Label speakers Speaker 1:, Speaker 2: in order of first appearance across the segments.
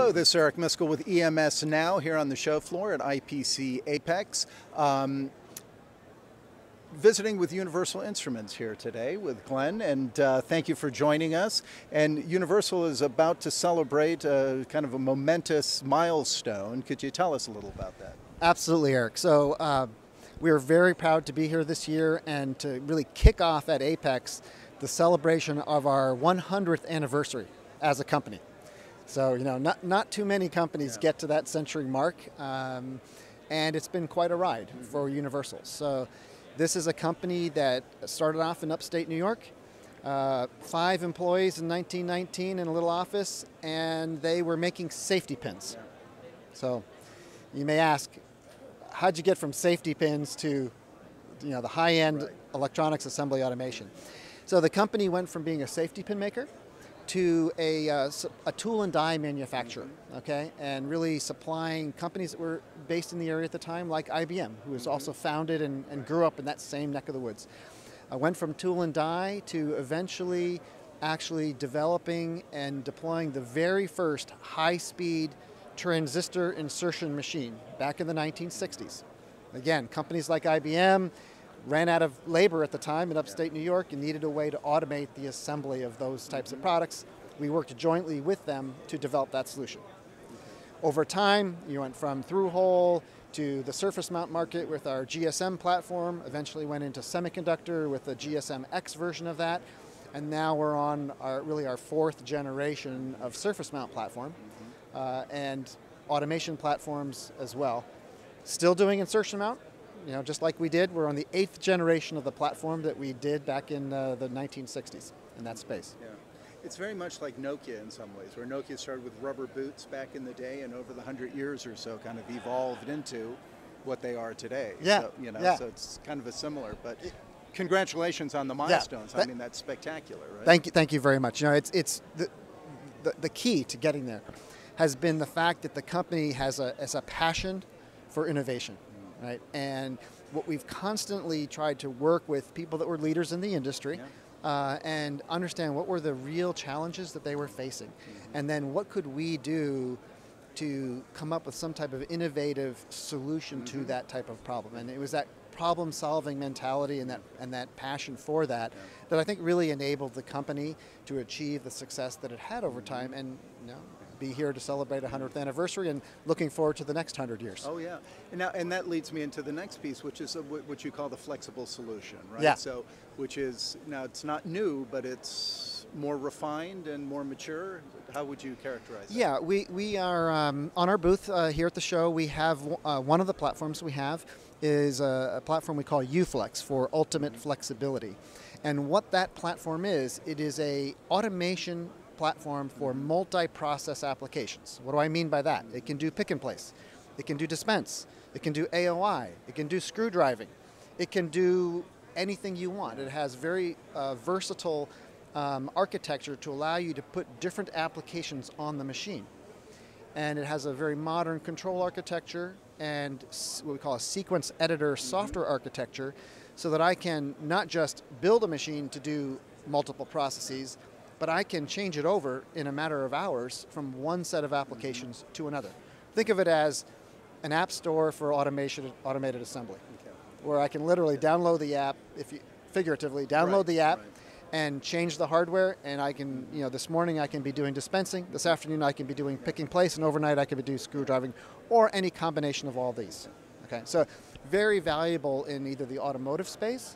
Speaker 1: Hello, this is Eric Miscoll with EMSNOW here on the show floor at IPC Apex. Visiting with Universal Instruments here today with Glenn, and thank you for joining us. And Universal is about to celebrate kind of a momentous milestone. Could you tell us a little about that?
Speaker 2: Absolutely, Eric. So we are very proud to be here this year and to really kick off at Apex the celebration of our 100th anniversary as a company. So, you know, not too many companies get to that century mark, and it's been quite a ride for Universal. So this is a company that started off in upstate New York, 5 employees in 1919 in a little office, and they were making safety pins. So you may ask, how'd you get from safety pins to, you know, the high-end electronics assembly automation? So the company went from being a safety pin maker to a tool and die manufacturer, okay, and really supplying companies that were based in the area at the time, like IBM, who was also founded and grew up in that same neck of the woods. I went from tool and die to eventually actually developing and deploying the very first high-speed transistor insertion machine back in the 1960s. Again, companies like IBM ran out of labor at the time in upstate New York and needed a way to automate the assembly of those types of products. We worked jointly with them to develop that solution. Over time, you went from through-hole to the surface mount market with our GSM platform, eventually went into semiconductor with the GSM-X version of that, and now we're on our 4th generation of surface mount platform and automation platforms as well. Still doing insertion mount. You know, just like we did, we're on the 8th generation of the platform that we did back in the 1960s in that space.
Speaker 1: Yeah. It's very much like Nokia in some ways, where Nokia started with rubber boots back in the day and over the 100 years or so kind of evolved into what they are today.
Speaker 2: Yeah.
Speaker 1: So, you know, so it's kind of a similar, but congratulations on the milestones. I mean, that's spectacular, right?
Speaker 2: Thank you very much. You know, it's the key to getting there has been the fact that the company has a passion for innovation. Right, and what we've constantly tried to work with people that were leaders in the industry and understand what were the real challenges that they were facing, and then what could we do to come up with some type of innovative solution to that type of problem. And it was that problem-solving mentality and that passion for that that I think really enabled the company to achieve the success that it had over time, and you know, be here to celebrate a 100th anniversary and looking forward to the next 100 years.
Speaker 1: Oh yeah, and that leads me into the next piece, which is what you call the flexible solution, right?
Speaker 2: Yeah.
Speaker 1: So, which is, now it's not new, but it's more refined and more mature. How would you characterize that?
Speaker 2: Yeah, we are on our booth here at the show. We have one of the platforms we have is a platform we call UFlex for ultimate flexibility. And what that platform is, it is a automation platform for multi-process applications. What do I mean by that? It can do pick and place. It can do dispense. It can do AOI. It can do screw driving. It can do anything you want. It has very versatile architecture to allow you to put different applications on the machine. And it has a very modern control architecture and what we call a sequence editor software architecture, so that I can not just build a machine to do multiple processes, but I can change it over in a matter of hours from one set of applications to another. Think of it as an app store for automated assembly, where I can literally download the app, figuratively download the app, and change the hardware, and I can, you know, this morning I can be doing dispensing, this afternoon I can be doing pick and place, and overnight I can be doing screw driving, or any combination of all these. Okay, so very valuable in either the automotive space,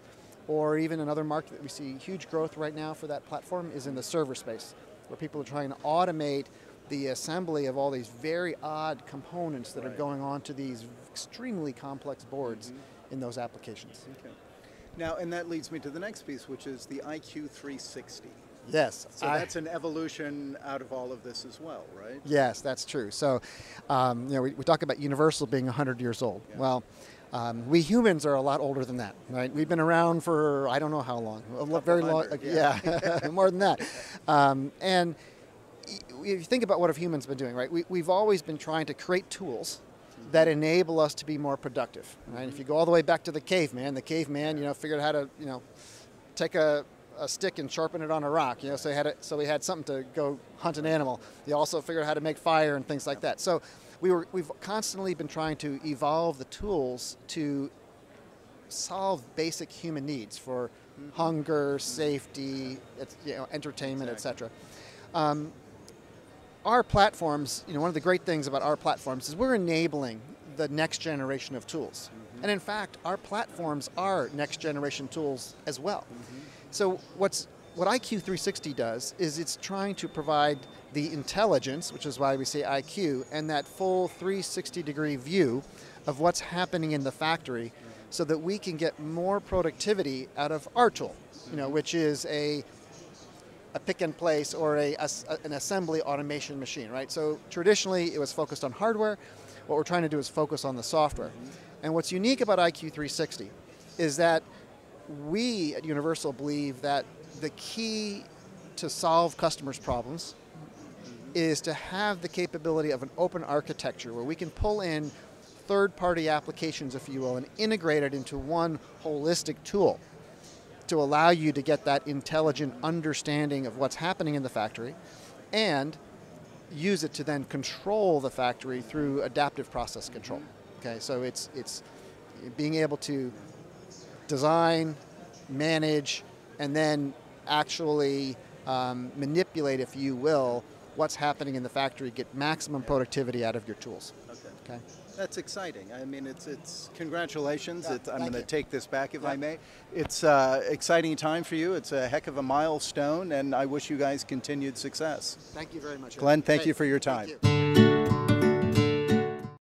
Speaker 2: or even another market that we see huge growth right now for that platform is in the server space, where people are trying to automate the assembly of all these very odd components that are going on to these extremely complex boards in those applications.
Speaker 1: Okay. Now, and that leads me to the next piece, which is the IQ360.
Speaker 2: Yes.
Speaker 1: So that's an evolution out of all of this as well, right?
Speaker 2: Yes, that's true. So, you know, we talk about Universal being 100 years old. Yeah. Well, we humans are a lot older than that, right? We've been around for I don't know how long, very long, yeah, more than that. And if you think about what have humans been doing, right? We've always been trying to create tools that enable us to be more productive, right? If you go all the way back to the caveman, you know, figured out how to, you know, take a a stick and sharpen it on a rock. So we had something to go hunt an animal. They also figured out how to make fire and things like that. So we've constantly been trying to evolve the tools to solve basic human needs for hunger, safety, entertainment, etc. Our platforms, one of the great things about our platforms is we're enabling the next generation of tools. And in fact, our platforms are next generation tools as well. So what IQ360 does is it's trying to provide the intelligence, which is why we say IQ, and that full 360-degree view of what's happening in the factory so that we can get more productivity out of our tool, which is a pick and place or an assembly automation machine, right? So traditionally it was focused on hardware. What we're trying to do is focus on the software. And what's unique about IQ360 is that we at Universal believe that the key to solve customers' problems is to have the capability of an open architecture where we can pull in third-party applications, if you will, and integrate it into one holistic tool to allow you to get that intelligent understanding of what's happening in the factory and use it to then control the factory through adaptive process control. Okay, so it's being able to design, manage, and then actually manipulate, if you will, what's happening in the factory, get maximum productivity out of your tools. Okay.
Speaker 1: That's exciting. I mean, it's congratulations. I'm going to take this back, if I may. It's exciting time for you. It's a heck of a milestone, and I wish you guys continued success.
Speaker 2: Thank you very much.
Speaker 1: Glenn, thank you for your time.
Speaker 2: Thank you.